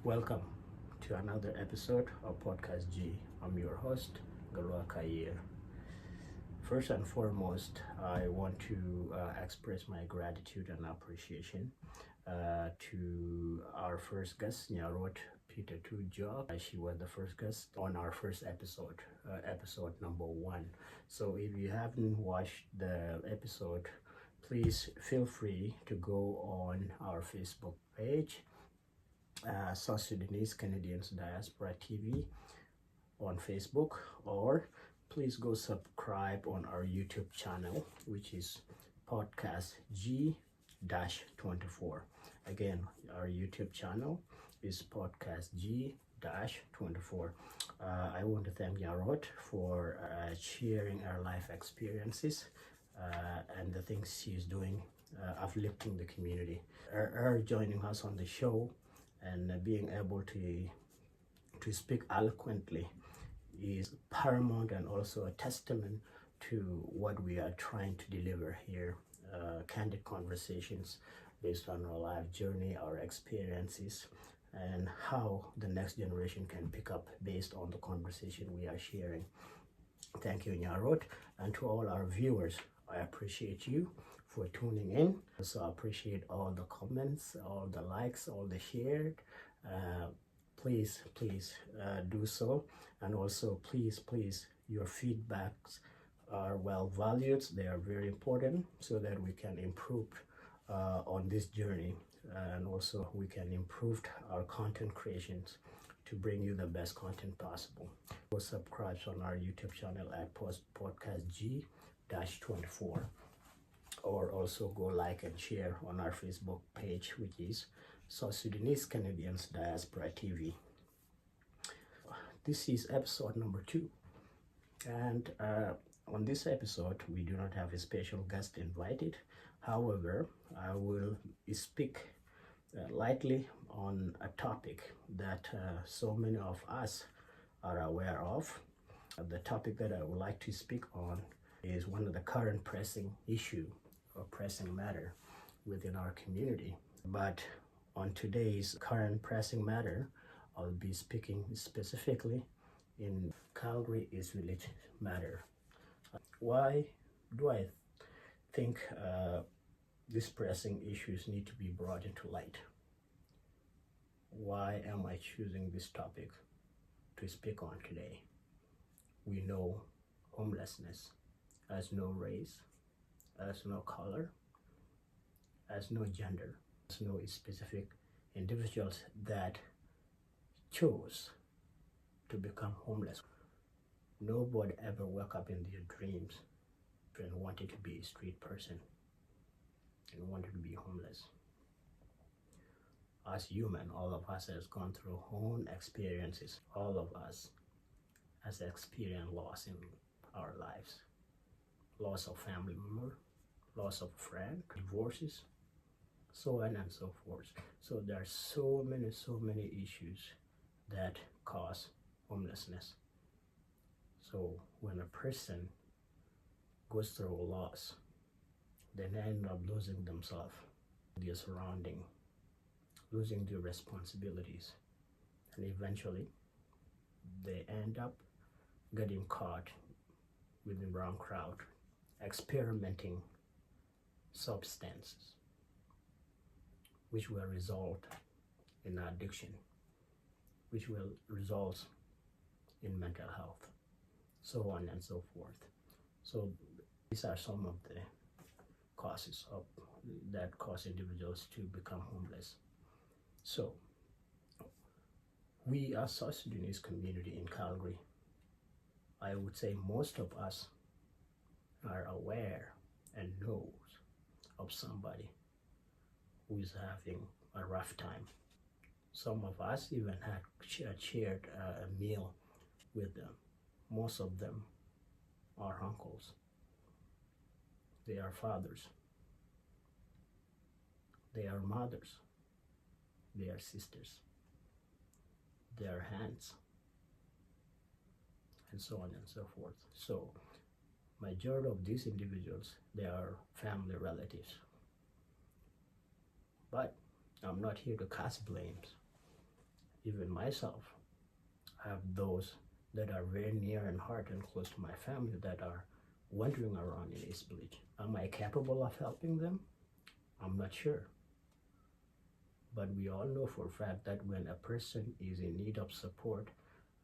Welcome to another episode of Podcast G. I'm your host, Galwa Kair. First and foremost, I want to express my gratitude and appreciation to our first guest, Nyarot Peter Tujo. She was the first guest on our first episode, episode number 1. So if you haven't watched the episode, please feel free to go on our Facebook page, South Sudanese Canadians Diaspora TV on Facebook, or please go subscribe on our YouTube channel, which is Podcast G-24. Again, our YouTube channel is Podcast G-24. I want to thank Yarot for sharing her life experiences and the things she's doing, uplifting the community. Her joining us on the show and being able to speak eloquently is paramount and also a testament to what we are trying to deliver here. Candid conversations based on our life journey, our experiences, and how the next generation can pick up based on the conversation we are sharing. Thank you, Nyarot, and to all our viewers. I appreciate you for tuning in. So I appreciate all the comments, all the likes, all the shared. Please do so, and also please, your feedbacks are well valued. They are very important so that we can improve on this journey, and also we can improve our content creations to bring you the best content possible. Go subscribe on our YouTube channel at Podcast G-24, or also go like and share on our Facebook page, which is South Sudanese Canadians Diaspora TV. This is episode number 2, and on this episode we do not have a special guest invited. However, I will speak lightly on a topic that so many of us are aware of. The topic that I would like to speak on is one of the current pressing issue or pressing matter within our community. But on today's current pressing matter, I'll be speaking specifically in Calgary is village matter. Why do I think these pressing issues need to be brought into light? Why am I choosing this topic to speak on today? We know homelessness has no race, has no color, has no gender, has no specific individuals that chose to become homeless. Nobody ever woke up in their dreams and wanted to be a street person and wanted to be homeless. As human, all of us has gone through own experiences. All of us has experienced loss in our lives. Loss of family member, loss of friend, divorces, so on and so forth. So there are so many issues that cause homelessness. So when a person goes through a loss, they end up losing themselves, their surrounding, losing their responsibilities, and eventually they end up getting caught with the wrong crowd, experimenting substances, which will result in addiction, which will result in mental health, so on and so forth. So these are some of the causes that cause individuals to become homeless. So we as South Sudanese community in Calgary, I would say most of us are aware and knows of somebody who is having a rough time. Some of us even had shared a meal with them. Most of them are uncles. They are fathers. They are mothers. They are sisters. They are aunts, and so on and so forth. So majority of these individuals, they are family relatives. But I'm not here to cast blames. even myself. I have those that are very near and heart and close to my family that are wandering around in East Village. Am I capable of helping them? I'm not sure. But we all know for a fact that when a person is in need of support,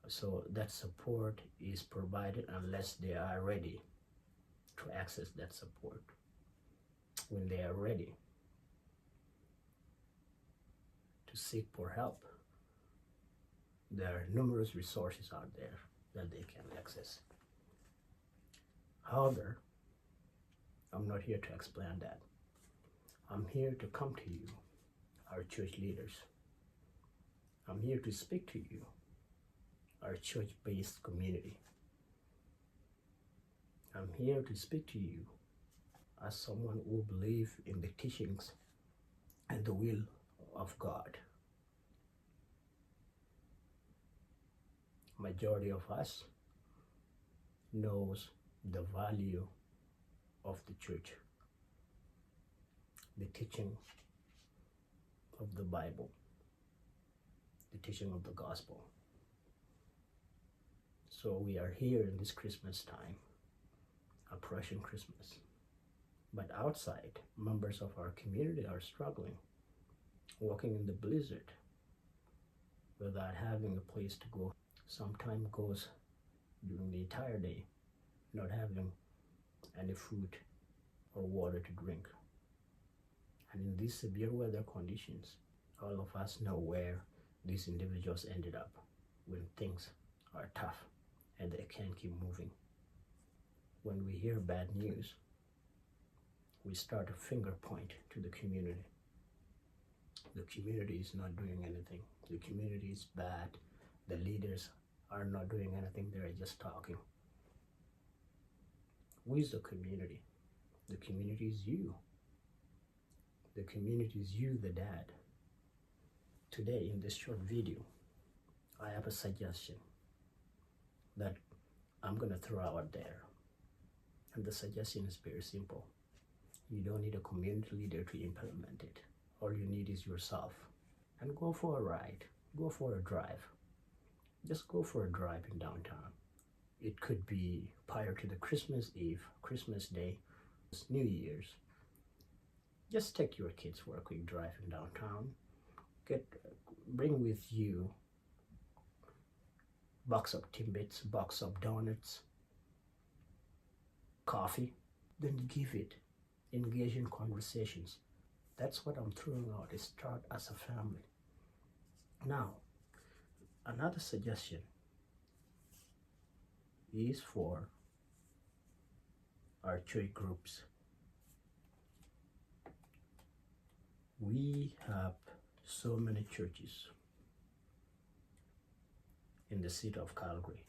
so that support is provided unless they are ready to access that support. When they are ready to seek for help, there are numerous resources out there that they can access. However, I'm not here to explain that. I'm here to come to you, our church leaders. I'm here to speak to you, our church-based community. I'm here to speak to you as someone who believes in the teachings and the will of God. Majority of us knows the value of the church, the teaching of the Bible, the teaching of the gospel. So we are here in this Christmas time, approaching Christmas. But outside, members of our community are struggling, walking in the blizzard without having a place to go. Some goes during the entire day, not having any food or water to drink. And in these severe weather conditions, all of us know where these individuals ended up when things are tough and they can't keep moving. When we hear bad news, we start to finger point to the community. The community is not doing anything. The community is bad. The leaders are not doing anything. They're just talking. Who is the community? The community is you. The community is you, the dad. Today, in this short video, I have a suggestion that I'm going to throw out there. And the suggestion is very simple. You don't need a community leader to implement it. All you need is yourself. And go for a ride. Go for a drive. Just go for a drive in downtown. It could be prior to the Christmas Eve, Christmas Day, New Year's. Just take your kids for a quick drive in downtown. Bring with you box of Timbits, box of donuts, coffee. Then give it. Engage in conversations. That's what I'm throwing out, is start as a family. Now, another suggestion is for our church groups. We have so many churches in the city of Calgary.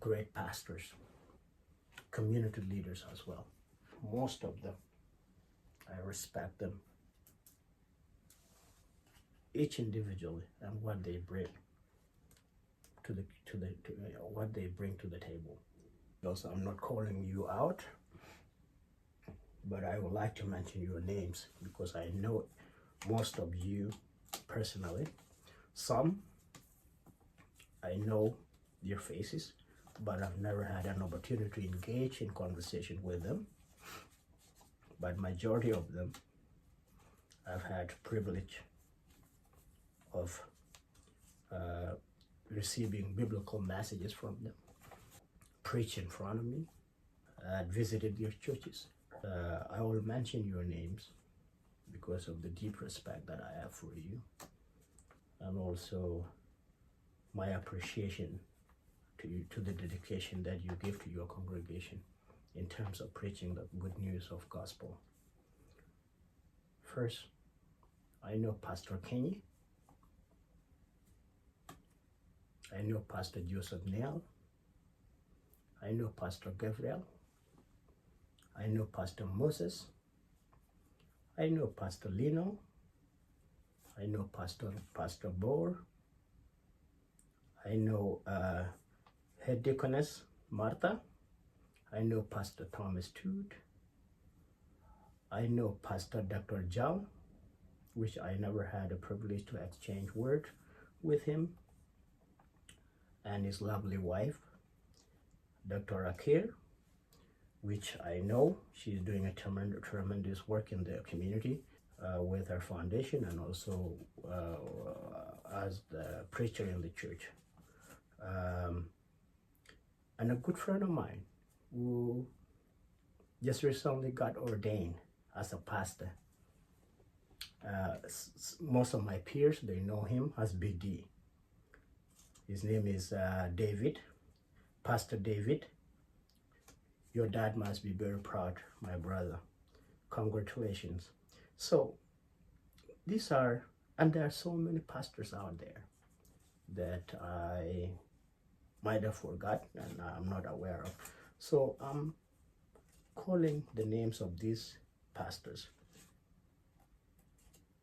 Great pastors, community leaders as well. Most of them, I respect them, each individually, and what they bring to what they bring to the table. Also, I'm not calling you out, but I would like to mention your names because I know most of you personally. Some I know their faces, but I've never had an opportunity to engage in conversation with them. But majority of them, I've had privilege of receiving biblical messages from them, preach in front of me. I visited their churches. I will mention your names because of the deep respect that I have for you, and also my appreciation to you, to the dedication that you give to your congregation in terms of preaching the good news of gospel. First, I know Pastor Kenny. I know Pastor Joseph Neal. I know Pastor Gabriel. I know Pastor Moses. I know Pastor Lino. I know Pastor Bohr. I know Head Deaconess Martha. I know Pastor Thomas Toot. I know Pastor Dr. Jal. which I never had the privilege to exchange word with him, and his lovely wife, Dr. Akir, which I know she's doing a tremendous work in the community with her foundation, and also as the preacher in the church. And a good friend of mine who just recently got ordained as a pastor. Most of my peers, they know him as Big D. His name is David, Pastor David. Your dad must be very proud, my brother. Congratulations. So there are so many pastors out there that I might have forgotten and I'm not aware of. So I'm calling the names of these pastors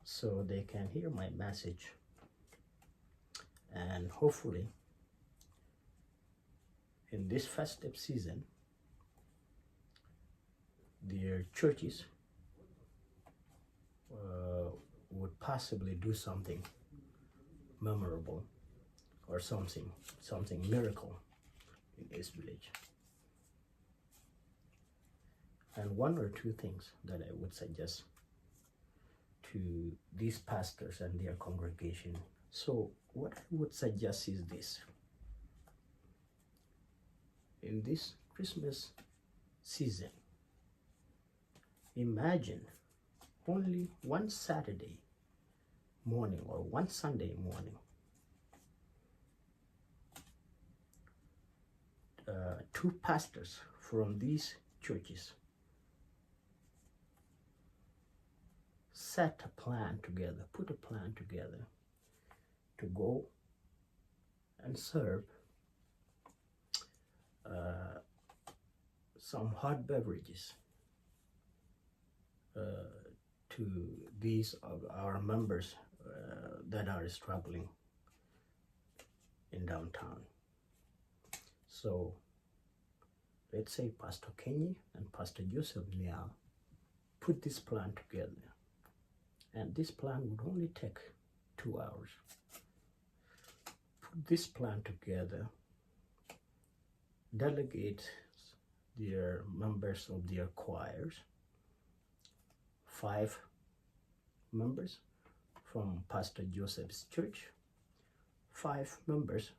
so they can hear my message, and hopefully in this festive season their churches would possibly do something memorable or something miracle in this village. And one or two things that I would suggest to these pastors and their congregation. So what I would suggest is this: in this Christmas season, imagine only one Saturday morning or one Sunday morning, two pastors from these churches set a plan together, put a plan together to go and serve some hot beverages to these of our members that are struggling in downtown. So let's say Pastor Kenny and Pastor Joseph Nial put this plan together, and this plan would only take 2 hours. Put this plan together, delegate their members of their choirs, 5 members from Pastor Joseph's church, 5 members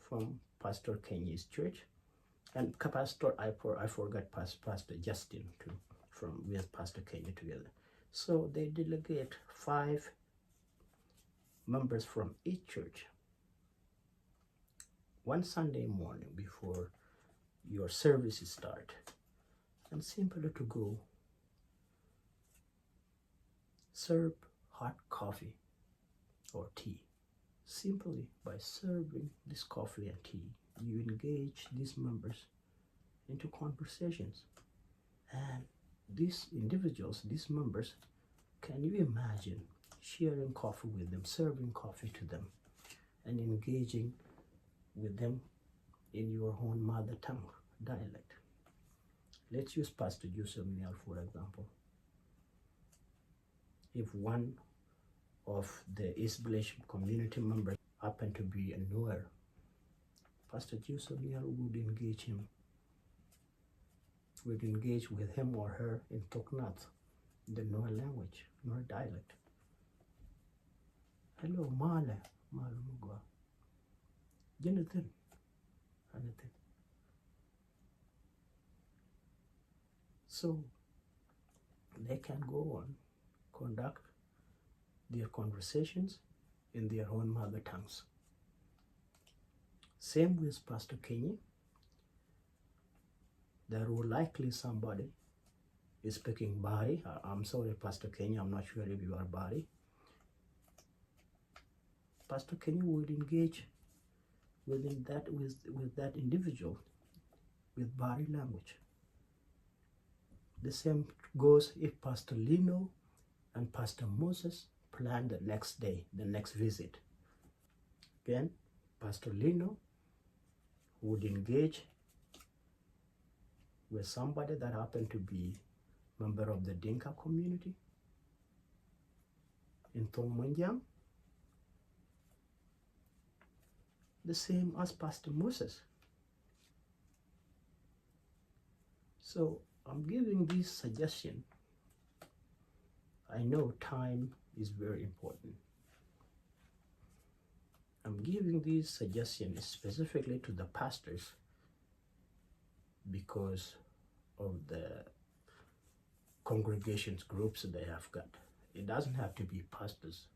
from Pastor Kenny's church, and I forgot Pastor Justin too, with Pastor Kenny together. So they delegate 5 members from each church one Sunday morning before your services start, and simply to go serve hot coffee or tea. Simply by serving this coffee and tea, you engage these members into conversations. And these individuals, these members, can you imagine sharing coffee with them, serving coffee to them, and engaging with them in your own mother tongue dialect? Let's use Pastor Joseph Nial for example. If one of the East Village community members happened to be a Noor, Pastor Joseph Nial would engage with him or her in Toknath, the Noor language, Noor dialect. Hello, Male, Mugwa. Jonathan, anything. So they can go on, conduct their conversations in their own mother tongues. Same with Pastor Kenny. There will likely somebody is speaking Bari. I'm sorry, Pastor Kenny, I'm not sure if you are Bari. Pastor Kenny would engage with that individual with Bari language. The same goes if Pastor Lino and Pastor Moses plan the next day, the next visit. Again, Pastor Lino would engage with somebody that happened to be member of the Dinka community, in Tongmanjang, the same as Pastor Moses. So I'm giving this suggestion. I know time is very important. I'm giving these suggestions specifically to the pastors because of the congregations groups they have got. It doesn't have to be pastors,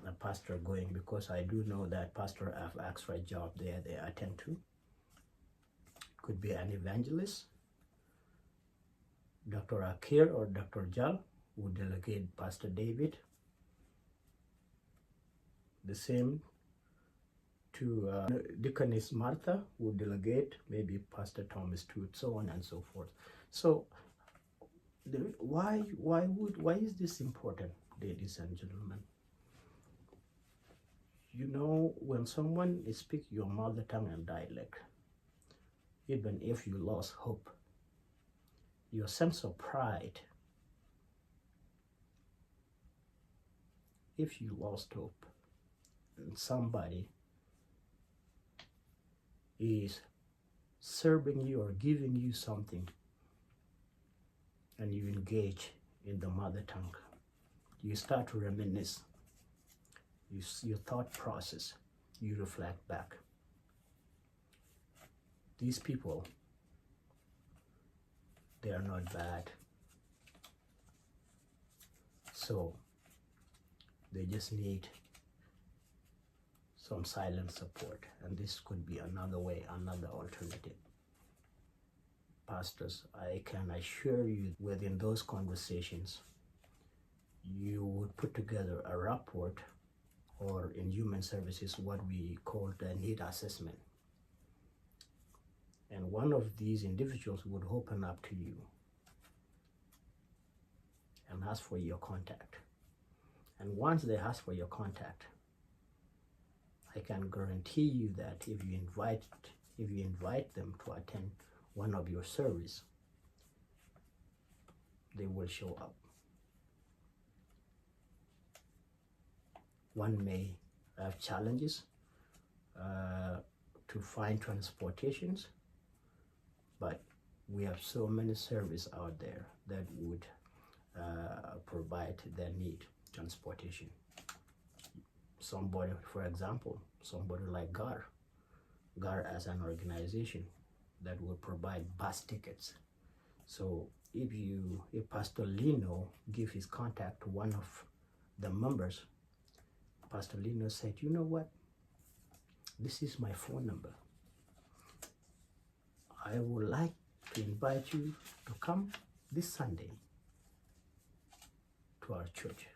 a pastor going, because I do know that pastor have extra job there they attend to. Could be an evangelist, Dr. Akir or Dr. Jal would delegate Pastor David. The same to Deaconess Martha would delegate maybe Pastor Thomas too, so on and so forth. So why is this important, ladies and gentlemen? You know, when someone speaks your mother tongue and dialect, even if you lost hope, your sense of pride, if you lost hope and somebody is serving you or giving you something and you engage in the mother tongue, you start to reminisce, your thought process, you reflect back. These people, they are not bad. So they just need some silent support, and this could be another way, another alternative. Pastors, I can assure you, within those conversations, you would put together a report, or in human services, what we call the need assessment. And one of these individuals would open up to you and ask for your contact. And once they ask for your contact, I can guarantee you that if you invite them to attend one of your service, they will show up. One may have challenges to find transportations, but we have so many services out there that would provide their need transportation. Somebody, for example, somebody like GAR as an organization that will provide bus tickets. So if Pastor Lino give his contact to one of the members, Pastor Lino said, you know what, this is my phone number. I would like to invite you to come this Sunday to our church.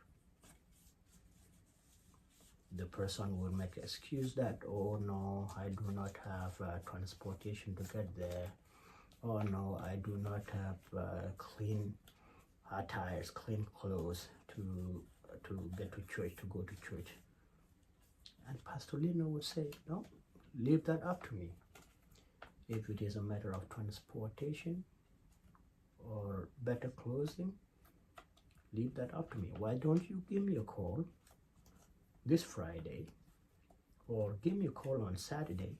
The person will make excuse that, oh no, I do not have transportation to get there. Oh no, I do not have clean attires, clean clothes to get to church, to go to church. And Pastor Lino would say, no, leave that up to me. If it is a matter of transportation or better clothing, leave that up to me. Why don't you give me a call this Friday, or give me a call on Saturday?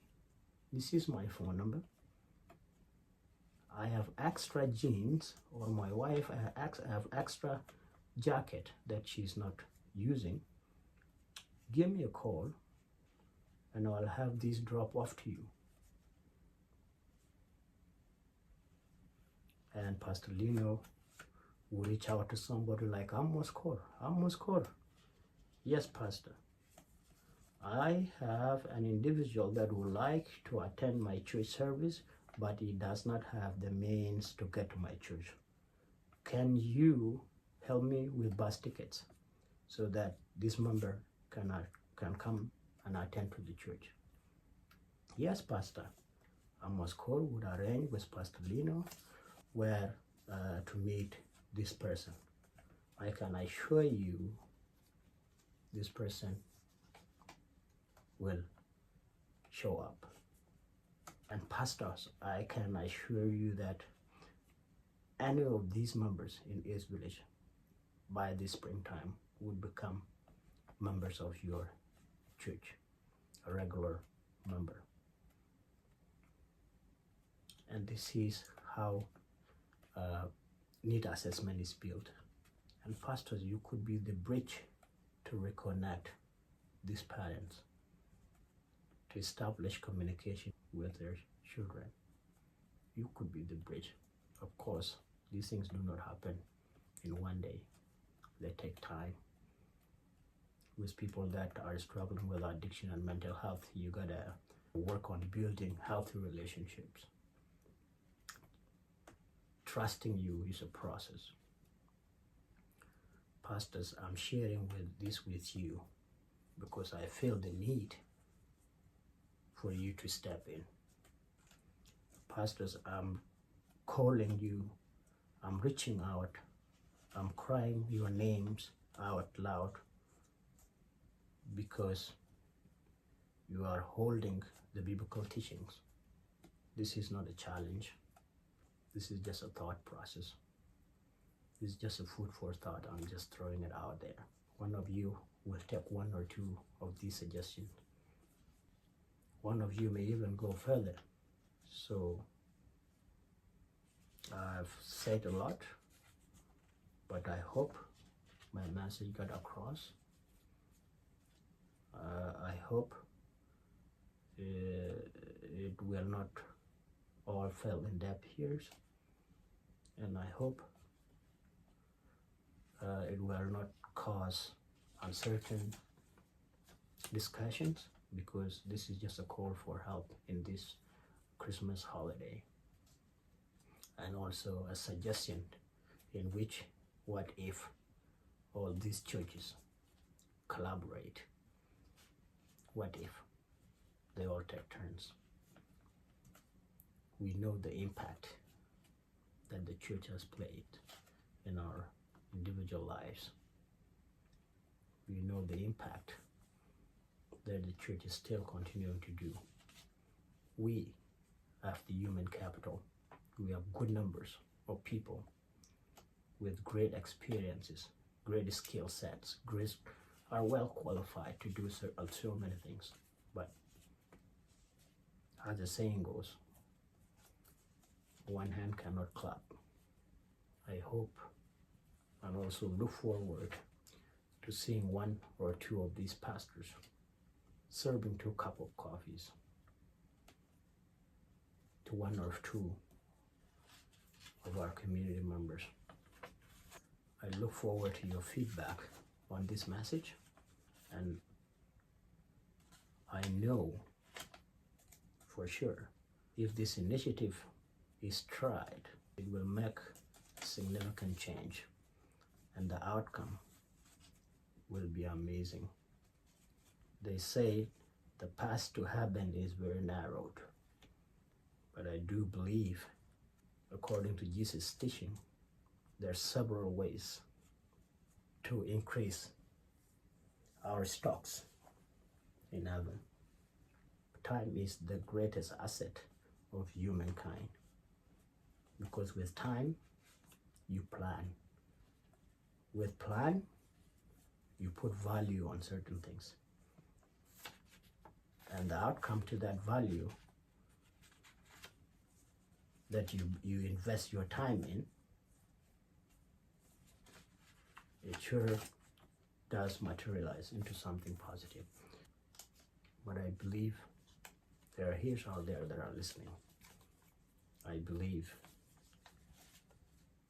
This is my phone number. I have extra jeans, or my wife have extra jacket that she's not using. Give me a call and I'll have these drop off to you. And Pastor Lino will reach out to somebody like Amos Kaur. Yes, Pastor, I have an individual that would like to attend my church service, but he does not have the means to get to my church. Can you help me with bus tickets so that this member can come and attend to the church? Yes, Pastor. Amos Kaur would arrange with Pastor Lino where to meet this person. I can assure you this person will show up. And pastors, I can assure you that any of these members in East Village by this springtime would become members of your church, a regular member. And this is how need assessment is built. And pastors, you could be the bridge to reconnect these parents, to establish communication with their children. You could be the bridge. Of course, these things do not happen in one day. They take time. With people that are struggling with addiction and mental health, you gotta work on building healthy relationships. Trusting you is a process. Pastors, I'm sharing this with you because I feel the need for you to step in. Pastors, I'm calling you, I'm reaching out, I'm crying your names out loud because you are holding the biblical teachings. This is not a challenge. This is just a thought process. This is just a food for thought. I'm just throwing it out there. One of you will take one or two of these suggestions. One of you may even go further. So I've said a lot, but I hope my message got across. I hope it will not all fall in deaf ears, and I hope it will not cause uncertain discussions, because this is just a call for help in this Christmas holiday, and also a suggestion in which, what if all these churches collaborate? What if they all take turns? We know the impact that the church has played in our individual lives. We know the impact that the church is still continuing to do. We have the human capital. We have good numbers of people with great experiences, great skill sets, are well qualified to do so many things. But as the saying goes, one hand cannot clap. I hope and also look forward to seeing one or two of these pastors serving 2 cups of coffees to one or two of our community members. I look forward to your feedback on this message, and I know for sure if this initiative is tried, it will make significant change, and the outcome will be amazing. They say the path to heaven is very narrowed, but I do believe, according to Jesus' teaching, there are several ways to increase our stocks in heaven. Time is the greatest asset of humankind, because with time you plan. With plan, you put value on certain things, and the outcome to that value that you invest your time in, it sure does materialize into something positive. But I believe there are ears out there that are listening. I believe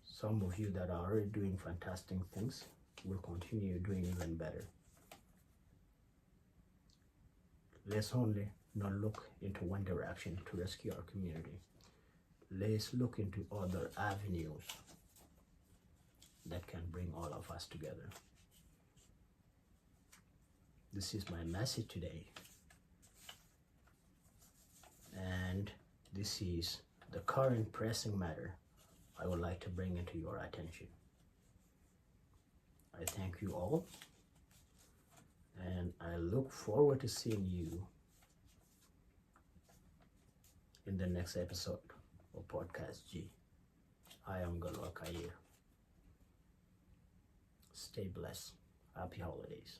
some of you that are already doing fantastic things will continue doing even better. Let's only not look into one direction to rescue our community. Let's look into other avenues that can bring all of us together. This is my message today, and this is the current pressing matter I would like to bring into your attention. I thank you all, and I look forward to seeing you in the next episode of Podcast G. I am Galwa Kair. Stay blessed. Happy holidays.